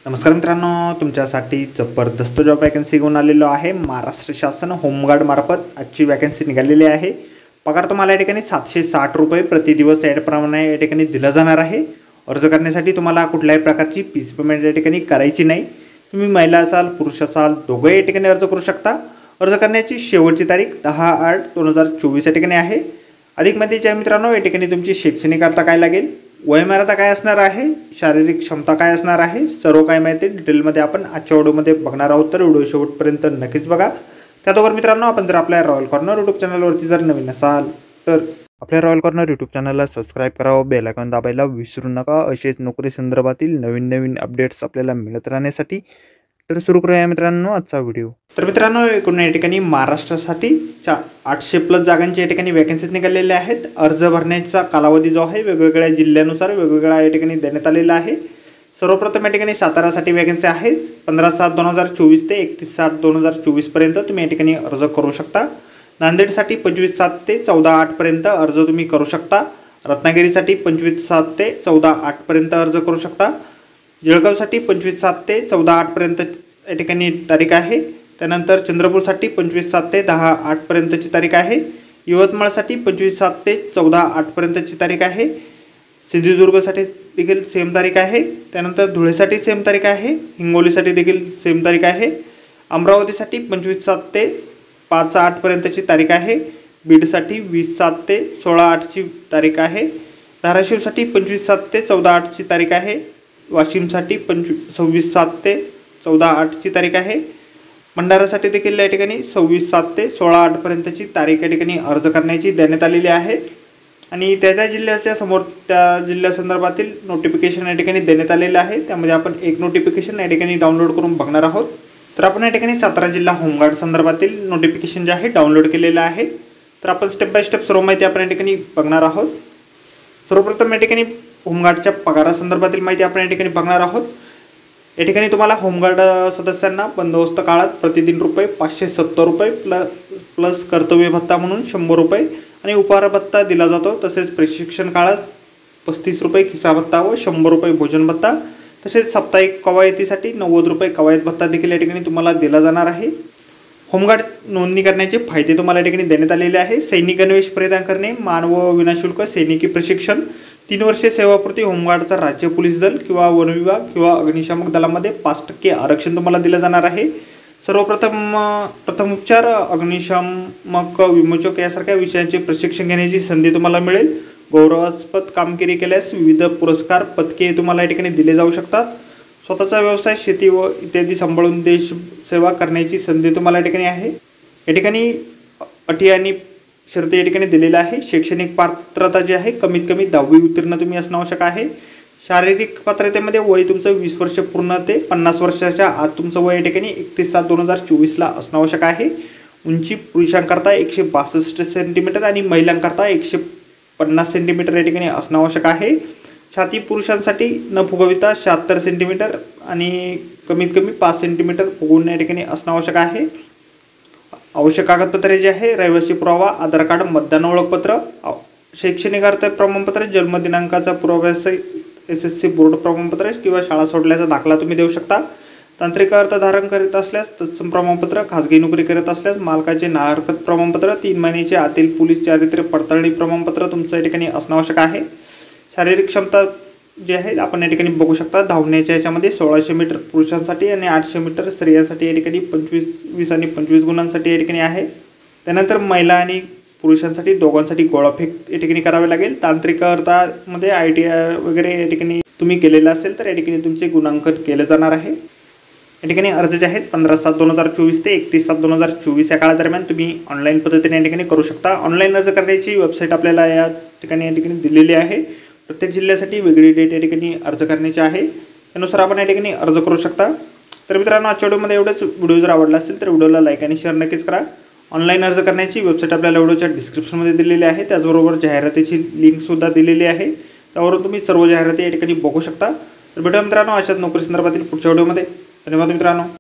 नमस्कार मित्रांनो, तुमच्यासाठी जबरदस्त जॉब वॅकन्सी घेऊन आलेलो आहे। महाराष्ट्र शासन होमगार्ड मार्फत आजची वॅकन्सी निघालेली आहे। पगार तुम्हाला या ठिकाणी 760 रुपये प्रति दिवस याप्रमाणे या ठिकाणी दिला जाणार आहे। अर्ज करण्यासाठी तुम्हाला कुठल्याही प्रकारची फीस पेमेंट या ठिकाणी करायची नाही। तुम्ही महिला असाल पुरुष असाल दोघे या ठिकाणी अर्ज करू शकता। अर्ज करण्याची शेवटची तारीख 10/8/2024 या ठिकाणी आहे। अधिक माहितीच्या मित्रांनो, या ठिकाणी तुमची शैक्षणिक अर्हता काय लागेल, वयमर्यादा काय असणार आहे, शारीरिक क्षमता काय असणार आहे, सर्व काही माहिती डिटेलमध्ये आपण आजच्या व्हिडिओमध्ये बघणार आहोत। तर व्हिडिओ शेवटपर्यंत नक्कीच बघा। त्याचबरोबर मित्रांनो, आपण जर आपल्या रॉयल कॉर्नर यूट्यूब चॅनलवरती जर नवीन असाल तर आपल्या रॉयल कॉर्नर यूट्यूब चॅनलला सबस्क्राइब करावं, बेल आयकॉन दाबायला विसरू नका। असेच नोकरी संदर्भातील नवीन अपडेट्स आपल्याला मिळत राहण्यासाठी। तर सुरू करूया मित्रांनो आजचा व्हिडिओ। तर मित्रांनो, एकूण या ठिकाणी महाराष्ट्रासाठी 800+ जागांची या ठिकाणी वॅकन्सीज निघालेल्या आहेत। अर्ज भरण्याचा कालावधी जो आहे वेगवेगळ्या जिल्ह्यानुसार वेगवेगळा या ठिकाणी देण्यात आलेला आहे। सर्वप्रथम या ठिकाणी सातारासाठी वॅकन्सी आहे। 15/7/2024 ते 31/7/2024 पर्यंत तुम्ही या ठिकाणी अर्ज करू शकता। नांदेडसाठी 25/7 ते 14/8 पर्यंत अर्ज तुम्ही करू शकता। रत्नागिरीसाठी 25/7 ते 14/8 पर्यंत अर्ज करू शकता। जळगावसाठी 25/7 ते 14/8 पर्यंत या ठिकाणी तारीख आहे। त्यानंतर चंद्रपूरसाठी 25/7 ते 10/8 पर्यंतची तारीख आहे। यवतमाळसाठी 25/7 ते 14/8 पर्यंतची तारीख आहे। सिंधुदुर्गसाठी देखील सेम तारीख आहे। त्यानंतर धुळेसाठी सेम तारीख आहे। हिंगोलीसाठी देखील सेम तारीख आहे। अमरावतीसाठी 25/7 ते 5/8 पर्यंतची तारीख आहे। बीडसाठी 20/7 ते 16/8 ची तारीख आहे। धाराशिवसाठी 25/7 ते 14/8 ची तारीख आहे। वाशिमसाठी 26/7 ते 14/8 ची तारीख आहे। भंडारासाठी देखील या ठिकाणी 26/7 ते 16/8 पर्यंतची तारीख या ठिकाणी अर्ज करण्याची देण्यात आलेली आहे। आणि त्या जिल्ह्याच्या समोर त्या जिल्ह्यासंदर्भातील नोटिफिकेशन या ठिकाणी देण्यात आलेलं आहे। त्यामध्ये आपण एक नोटिफिकेशन या ठिकाणी डाउनलोड करून बघणार आहोत। तर आपण या ठिकाणी सातारा जिल्हा होमगार्ड संदर्भातील नोटिफिकेशन जे आहे डाउनलोड केलेलं आहे। तर आपण स्टेप बाय स्टेप सर्व माहिती आपण या ठिकाणी बघणार आहोत। सर्वप्रथम या ठिकाणी होमगार्डच्या पगारासंदर्भातील माहिती आपण या ठिकाणी बघणार आहोत। या ठिकाणी तुम्हाला होमगार्ड सदस्यांना बंदोबस्त काळात प्रतिदिन ₹570 प्लस कर्तव्य भत्ता म्हणून ₹100 आणि उपहार भत्ता दिला जातो। तसेच प्रशिक्षण काळात ₹35 खिसा भत्ता व ₹100 भोजन भत्ता, तसेच साप्ताहिक कवायतीसाठी ₹90 कवायत भत्ता देखील या ठिकाणी तुम्हाला दिला जाणार आहे। होमगार्ड नोंदणी करण्याचे फायदे तुम्हाला या ठिकाणी देण्यात आलेले आहे। सैनिक गणवेश परिधान करणे, मानव विनाशुल्क सैनिकी प्रशिक्षण, 3 वर्षे सेवापूर्ती होमगार्डचा राज्य पोलीस दल किंवा वन विभाग किंवा अग्निशामक दलामध्ये 5% आरक्षण तुम्हाला दिलं जाणार आहे। प्रथम उपचार, अग्निशामक, विमोचक यासारख्या विषयांचे प्रशिक्षण घेण्याची संधी तुम्हाला मिळेल। गौरवास्पद कामगिरी केल्यास विविध पुरस्कार पदके तुम्हाला या ठिकाणी दिले जाऊ शकतात। स्वतःचा व्यवसाय, शेती व इत्यादी सांभाळून देश सेवा करण्याची संधी तुम्हाला या ठिकाणी आहे। या ठिकाणी अटी आणि शर्ती या ठिकाणी दिलेल्या आहे। शैक्षणिक पात्रता जी आहे कमीत कमी 10वी उत्तीर्ण तुम्ही असणं आवश्यक आहे। शारीरिक पात्रतेमध्ये वय तुमचं 20 वर्ष पूर्ण ते 50 वर्षाच्या आत तुमचं वय या ठिकाणी 31/7/2024 ला असणं आवश्यक आहे। उंची पुरुषांकरता 162 सेंटीमीटर आणि महिलांकरता 150 सेंटीमीटर या ठिकाणी असणं आवश्यक आहे। छाती पुरुषांसाठी न फुगविता 76 सेंटीमीटर आणि कमीत कमी 5 सेंटीमीटर फुगवून या ठिकाणी असणं आवश्यक आहे। आवश्यक कागदपत्रे जे आहे रहिवासी पुरावा, आधार कार्ड, मतदान ओळखपत्र, शैक्षणिक अर्थ प्रमाणपत्र, जन्मदिनांकाचा पुरावा, SSC बोर्ड प्रमाणपत्र किंवा शाळा सोडल्याचा दाखला तुम्ही देऊ शकता। तांत्रिक अर्थ धारण करीत असल्यास तत्सम प्रमाणपत्र, खाजगी नोकरी करत असल्यास मालकाचे नाहरकत प्रमाणपत्र, 3 महिन्याचे आतील पोलीस चारित्र्य पडताळणी प्रमाणपत्र तुमचं या ठिकाणी असणं आवश्यक आहे। शारीरिक क्षमता जे आहे आपण या ठिकाणी बघू शकता। धावण्याच्या याच्यामध्ये 1600 मीटर पुरुषांसाठी आणि 800 मीटर स्त्रियांसाठी या ठिकाणी 20 आणि 25 गुणांसाठी या ठिकाणी आहे। त्यानंतर महिला आणि पुरुषांसाठी दोघांसाठी गोळाफेक या ठिकाणी करावे लागेल। तांत्रिक अर्थामध्ये ITI वगैरे या ठिकाणी तुम्ही केलेलं असेल तर या ठिकाणी तुमचे गुणांकन केलं जाणार आहे। या ठिकाणी अर्ज जे आहेत 15/7/2024 ते 31/7/2024 या काळादरम्यान तुम्ही ऑनलाईन पद्धतीने या ठिकाणी करू शकता। ऑनलाईन अर्ज करण्याची वेबसाईट आपल्याला या ठिकाणी दिलेली आहे। प्रत्येक जिल्ह्यासाठी वेगळी डेट या ठिकाणी अर्ज करण्याची आहे, त्यानुसार आपण या ठिकाणी अर्ज करू शकता। तर मित्रांनो, आजच्या व्हिडिओमध्ये एवढंच। व्हिडिओ जर आवडला असेल तर व्हिडिओला लाईक आणि शेअर नक्कीच करा। ऑनलाईन अर्ज करण्याची वेबसाईट आपल्याला व्हिडिओच्या डिस्क्रिप्शनमध्ये दिलेली आहे। त्याचबरोबर जाहिरातीची लिंकसुद्धा दिलेली आहे, त्यावरून तुम्ही सर्व जाहिराती या ठिकाणी बघू शकता। तर भेटूया मित्रांनो अशाच नोकरी संदर्भातील पुढच्या व्हिडिओमध्ये। धन्यवाद मित्रांनो।